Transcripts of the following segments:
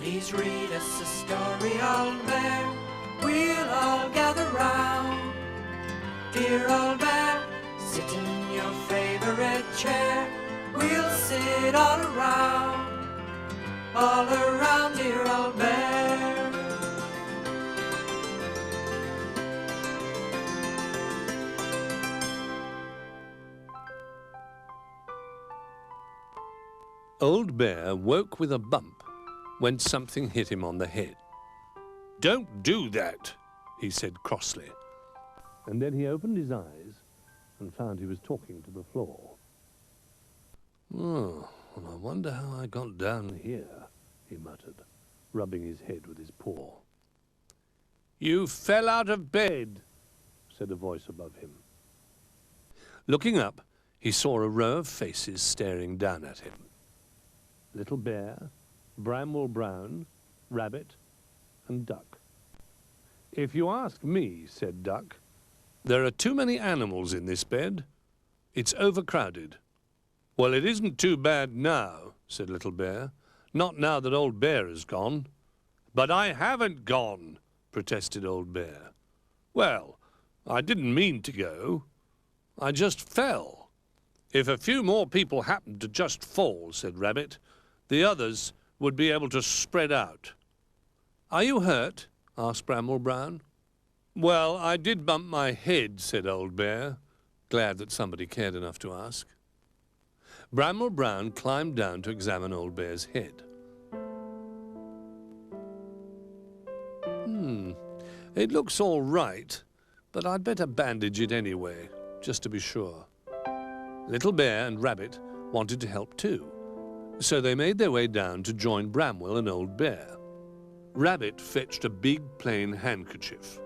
Please read us a story, old bear. We'll all gather round. Dear old bear, sit in your favorite chair. We'll sit all around, dear old bear. Old Bear woke with a bump when something hit him on the head. "Don't do that," he said crossly. And then he opened his eyes and found he was talking to the floor. "Oh, well, I wonder how I got down here," he muttered, rubbing his head with his paw. "You fell out of bed," said a voice above him. Looking up, he saw a row of faces staring down at him. Little Bear, Bramwell Brown, Rabbit, and Duck. "If you ask me," said Duck, "there are too many animals in this bed. It's overcrowded." "Well, it isn't too bad now," said Little Bear. "Not now that Old Bear has gone." "But I haven't gone," protested Old Bear. "Well, I didn't mean to go. I just fell." "If a few more people happened to just fall," said Rabbit, "the others would be able to spread out." "Are you hurt?" asked Bramwell Brown. "Well, I did bump my head," said Old Bear, glad that somebody cared enough to ask. Bramwell Brown climbed down to examine Old Bear's head. It looks all right, but I'd better bandage it anyway, just to be sure." Little Bear and Rabbit wanted to help too, so they made their way down to join Bramwell and Old Bear. Rabbit fetched a big plain handkerchief,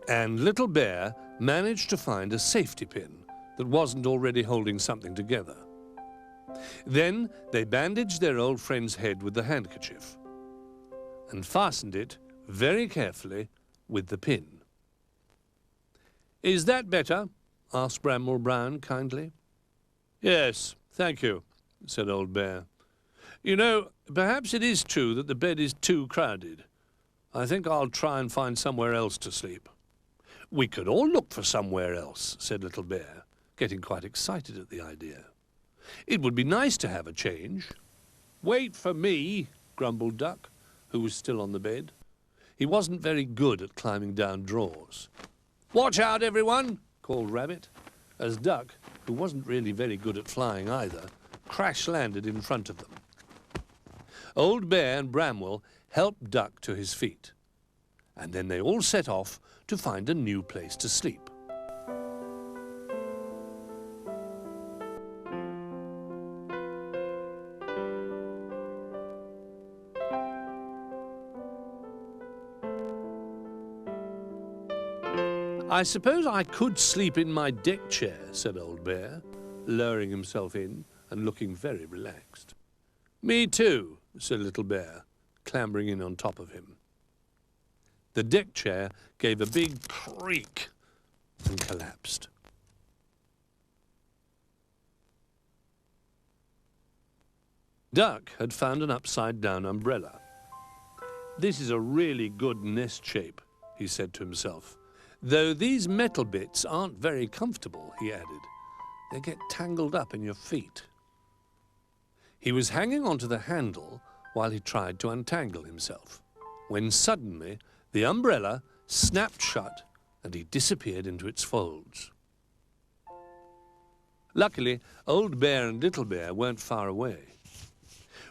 and Little Bear managed to find a safety pin that wasn't already holding something together. Then they bandaged their old friend's head with the handkerchief and fastened it very carefully with the pin. "Is that better?" asked Bramwell Brown kindly. "Yes, thank you," said Old Bear. "You know, perhaps it is true that the bed is too crowded. I think I'll try and find somewhere else to sleep." "We could all look for somewhere else," said Little Bear, getting quite excited at the idea. "It would be nice to have a change." "Wait for me," grumbled Duck, who was still on the bed. He wasn't very good at climbing down drawers. "Watch out, everyone," called Rabbit, as Duck, who wasn't really very good at flying either, crash-landed in front of them. Old Bear and Bramwell helped Duck to his feet, and then they all set off to find a new place to sleep. "I suppose I could sleep in my deck chair," said Old Bear, lowering himself in and looking very relaxed. "Me too," said Little Bear, clambering in on top of him. The deck chair gave a big creak and collapsed. Duck had found an upside-down umbrella. "This is a really good nest shape," he said to himself. "Though these metal bits aren't very comfortable," he added. "They get tangled up in your feet." He was hanging onto the handle while he tried to untangle himself, when suddenly the umbrella snapped shut and he disappeared into its folds. Luckily, Old Bear and Little Bear weren't far away.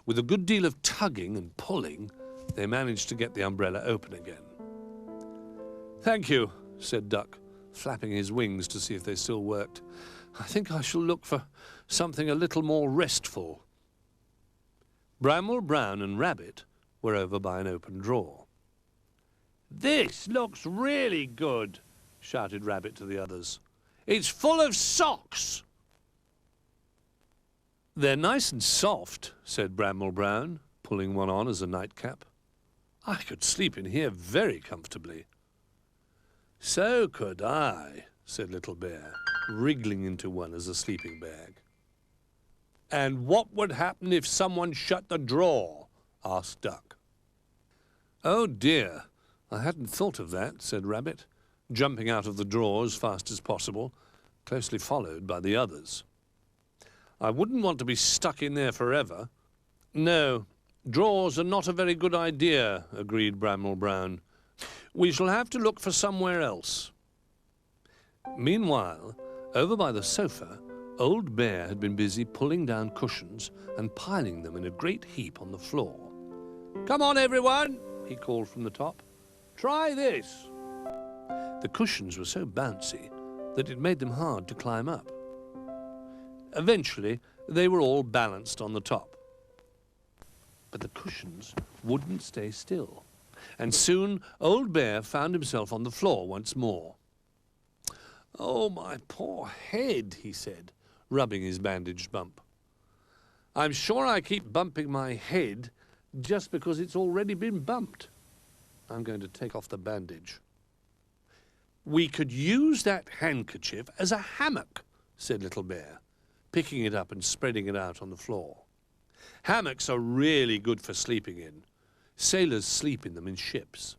With a good deal of tugging and pulling, they managed to get the umbrella open again. "Thank you," said Duck, flapping his wings to see if they still worked. "I think I shall look for something a little more restful." Bramwell Brown and Rabbit were over by an open drawer. "This looks really good," shouted Rabbit to the others. "It's full of socks." "They're nice and soft," said Bramwell Brown, pulling one on as a nightcap. "I could sleep in here very comfortably." "So could I," said Little Bear, wriggling into one as a sleeping bag. "And what would happen if someone shut the drawer?" asked Duck. "Oh dear, I hadn't thought of that," said Rabbit, jumping out of the drawer as fast as possible, closely followed by the others. "I wouldn't want to be stuck in there forever." "No, drawers are not a very good idea," agreed Bramwell Brown. "We shall have to look for somewhere else." Meanwhile, over by the sofa, Old Bear had been busy pulling down cushions and piling them in a great heap on the floor. "Come on, everyone," he called from the top. "Try this." The cushions were so bouncy that it made them hard to climb up. Eventually, they were all balanced on the top. But the cushions wouldn't stay still, and soon Old Bear found himself on the floor once more. "Oh, my poor head," he said, rubbing his bandaged bump. "I'm sure I keep bumping my head just because it's already been bumped. I'm going to take off the bandage." "We could use that handkerchief as a hammock," said Little Bear, picking it up and spreading it out on the floor. "Hammocks are really good for sleeping in. Sailors sleep in them in ships."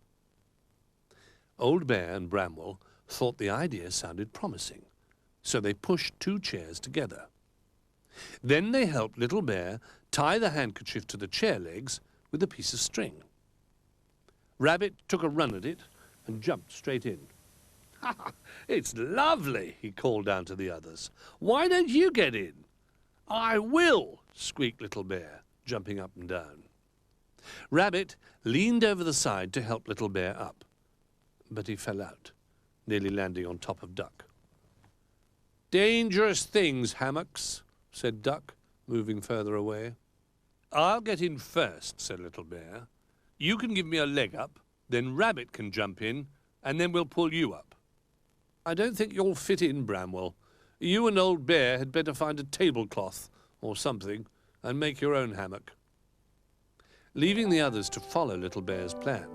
Old Bear and Bramwell thought the idea sounded promising, so they pushed 2 chairs together. Then they helped Little Bear tie the handkerchief to the chair legs with a piece of string. Rabbit took a run at it and jumped straight in. "Ha! It's lovely," he called down to the others. "Why don't you get in?" "I will," squeaked Little Bear, jumping up and down. Rabbit leaned over the side to help Little Bear up, but he fell out, nearly landing on top of Duck. "Dangerous things, hammocks," said Duck, moving further away. "I'll get in first," said Little Bear. "You can give me a leg up, then Rabbit can jump in, and then we'll pull you up." "I don't think you'll fit in, Bramwell. You and Old Bear had better find a tablecloth or something and make your own hammock." Leaving the others to follow Little Bear's plan,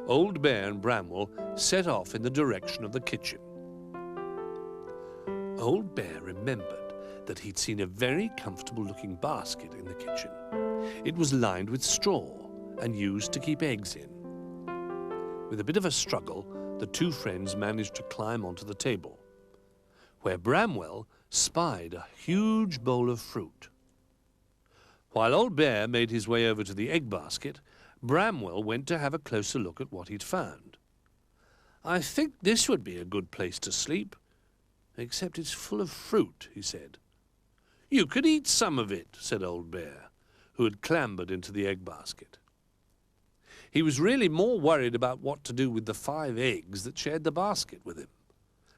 Old Bear and Bramwell set off in the direction of the kitchen. Old Bear remembered that he'd seen a very comfortable-looking basket in the kitchen. It was lined with straw and used to keep eggs in. With a bit of a struggle, the 2 friends managed to climb onto the table, where Bramwell spied a huge bowl of fruit. While Old Bear made his way over to the egg basket, Bramwell went to have a closer look at what he'd found. "I think this would be a good place to sleep, except it's full of fruit," he said. "You could eat some of it," said Old Bear, who had clambered into the egg basket. He was really more worried about what to do with the 5 eggs that shared the basket with him.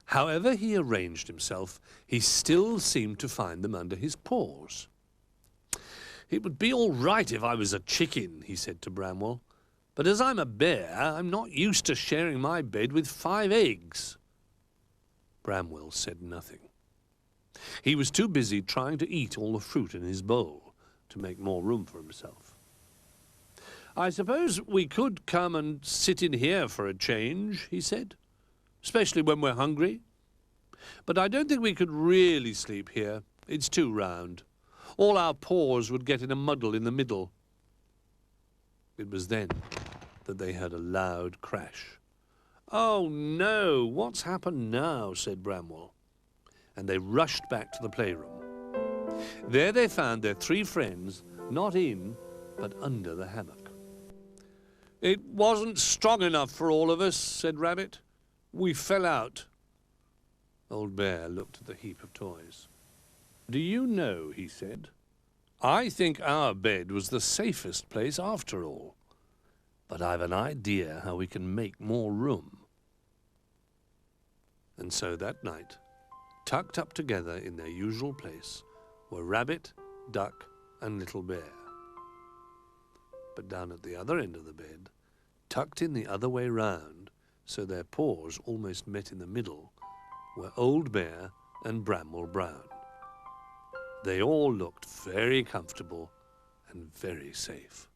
However he arranged himself, he still seemed to find them under his paws. "It would be all right if I was a chicken," he said to Bramwell, "but as I'm a bear, I'm not used to sharing my bed with 5 eggs." Bramwell said nothing. He was too busy trying to eat all the fruit in his bowl to make more room for himself. "I suppose we could come and sit in here for a change," he said, "especially when we're hungry. But I don't think we could really sleep here. It's too round. All our paws would get in a muddle in the middle." It was then that they heard a loud crash. "Oh, no, what's happened now?" said Bramwell, and they rushed back to the playroom. There they found their 3 friends, not in, but under the hammock. "It wasn't strong enough for all of us," said Rabbit. "We fell out." Old Bear looked at the heap of toys. "Do you know," he said, "I think our bed was the safest place after all. But I've an idea how we can make more room." And so that night, tucked up together in their usual place, were Rabbit, Duck, and Little Bear. But down at the other end of the bed, tucked in the other way round, so their paws almost met in the middle, were Old Bear and Bramwell Brown. They all looked very comfortable and very safe.